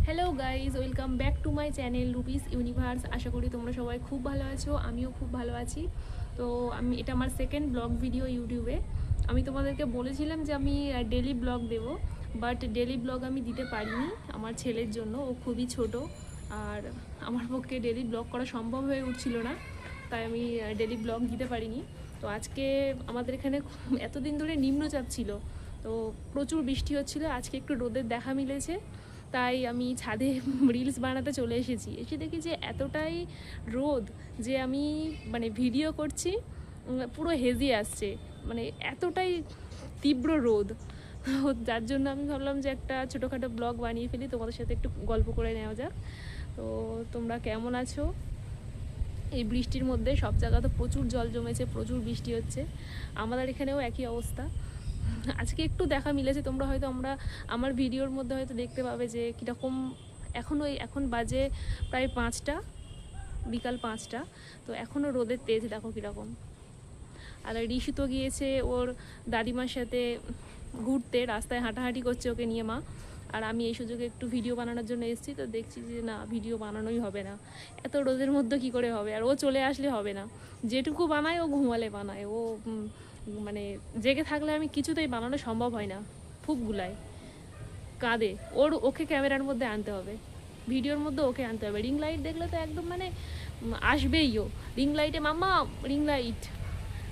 Hello guys, welcome back to my channel rupees universe. আশা করি তোমরা সবাই খুব ভালো আছো, আমিও খুব ভালো আছি। তো এটা আমার সেকেন্ড ব্লগ ভিডিও ইউটিউবে। আমি তোমাদেরকে বলেছিলাম যে আমি ডেলি ব্লগ দেব, বাট ডেলি ব্লগ আমি দিতে পারিনি আমার ছেলের জন্য। ও খুবই ছোট, আর আমার পক্ষে ডেলি ব্লগ করা সম্ভব হয়ে উঠছিল না, তাই আমি ডেলি ব্লগ দিতে পারিনি। তো আজকে আমাদের এখানে এতদিন ধরে নিম্নচাপ ছিল, তো প্রচুর বৃষ্টি হচ্ছিল। আজকে একটু রোদের দেখা মিলেছে, তাই আমি ছাদে রিলস বানাতে চলে এসেছি। এসে দেখি যে এতটাই রোদ যে আমি ভিডিও করছি, পুরো হেজি আসছে, এতটাই তীব্র রোদ। যার জন্য আমি ভাবলাম যে একটা ছোটোখাটো ব্লগ বানিয়ে ফেলি, তোমাদের সাথে একটু গল্প করে নেওয়া যাক। তো তোমরা কেমন আছো? এই বৃষ্টির মধ্যে সব জায়গা তো প্রচুর জল জমেছে, প্রচুর বৃষ্টি হচ্ছে। আমাদের এখানেও একই অবস্থা। আজকে একটু দেখা মিলেছে, তোমরা হয়তো আমার ভিডিওর মধ্যে হয়তো দেখতে পাবে যে কীরকম। এখন বাজে প্রায় 5টা, বিকাল 5টা। তো এখনও রোদের তেজ দেখো কীরকম। আর ঋষি তো গিয়েছে ওর দাদিমার সাথে ঘুরতে, রাস্তায় হাঁটাহাঁটি করছে ওকে নিয়ে মা। আর আমি এই সুযোগে একটু ভিডিও বানানোর জন্য এসেছি। তো দেখছি যে না, ভিডিও বানানোই হবে না, এত রোদের মধ্যে কী করে হবে। আর ও চলে আসলে হবে না, যেটুকু বানায় ও ঘুমালে বানায়। ও জেগে থাকলে আমি কিছুতেই বানানো সম্ভব হয় না, খুব গুলায়, কাঁদে। ওকে ক্যামেরার মধ্যে আনতে হবে, ভিডিওর মধ্যে ওকে আনতে হবে। রিং লাইট দেখলে তো একদম আসবেই ও। রিং লাইটে মাম্মা,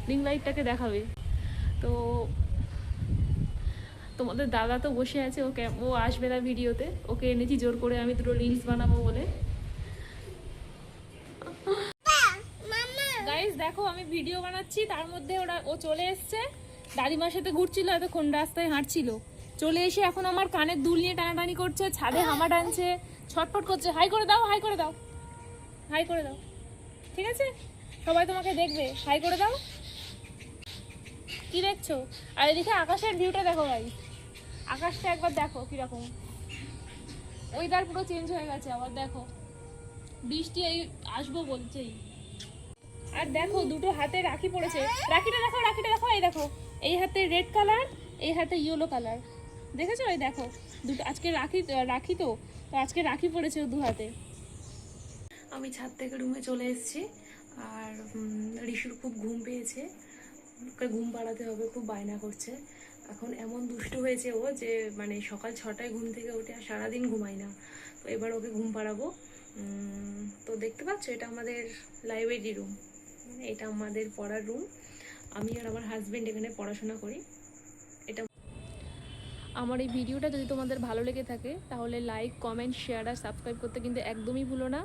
রিং লাইটটাকে দেখাবে। তো তোমাদের দাদা তো বসে আছে, ও আসবে না ভিডিওতে। ওকে এনেছি জোর করে আমি দুটো রিলস বানাবো বলে। গাইস দেখো, আমি ভিডিও বানাচ্ছি, তার মধ্যে ও চলে এসছে। দাদিমার সাথে ঘুরছিল, এতক্ষণ রাস্তায় হাঁটছিল, চলে এসে এখন আমার কানের দুল নিয়ে টানাটানি করছে, ছাদে হামা টানছে, ছটফট করছে। হাই করে দাও, হাই করে দাও, হাই করে দাও। ঠিক আছে, সবাই তোমাকে দেখবে, হাই করে দাও। কি দেখছো? আর এদিকে আকাশের ভিউটা দেখো ভাই, আকাশটা একবার দেখো কিরকম। ওয়েদার পুরো চেঞ্জ হয়ে গেছে আবার, দেখো বৃষ্টি এই আসবো বলছেই। আর দেখো দুটো হাতে রাখি পড়েছে, রাখিটা দেখো, রাখিটা দেখো, এই দেখো, এই হাতে রেড কালার, এই হাতে ইয়েলো কালার, দেখেছো? এই দেখো দুটো, আজকে রাখি তো আজকে রাখি পড়েছে দু হাতে। আমি ছাদ থেকে রুমে চলে এসেছি, আর ঋষুর খুব ঘুম পেয়েছে, ওকে ঘুম পাড়াতে হবে, খুব বায়না করছে। এখন এমন দুষ্ট হয়েছে ও যে সকাল 6টায় ঘুম থেকে উঠে আর সারাদিন ঘুমায় না। তো এবার ওকে ঘুম পাড়াবো। তো দেখতে পাচ্ছ, এটা আমাদের লাইব্রেরি রুম, এটা আমাদের পড়ার রুম। আমি আর আমার হাজব্যান্ড এখানে পড়াশোনা করি। এটা আমার এই ভিডিওটা যদি তোমাদের ভালো লেগে থাকে তাহলে লাইক, কমেন্ট, শেয়ার আর সাবস্ক্রাইব করতে কিন্তু একদমই ভুলো না।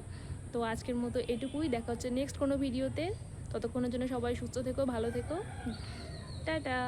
তো আজকের মতো এটুকুই, দেখা হচ্ছে নেক্সট কোনো ভিডিওতে। ততক্ষণের জন্য সবাই সুস্থ থেকো, ভালো থেকো, টাটা।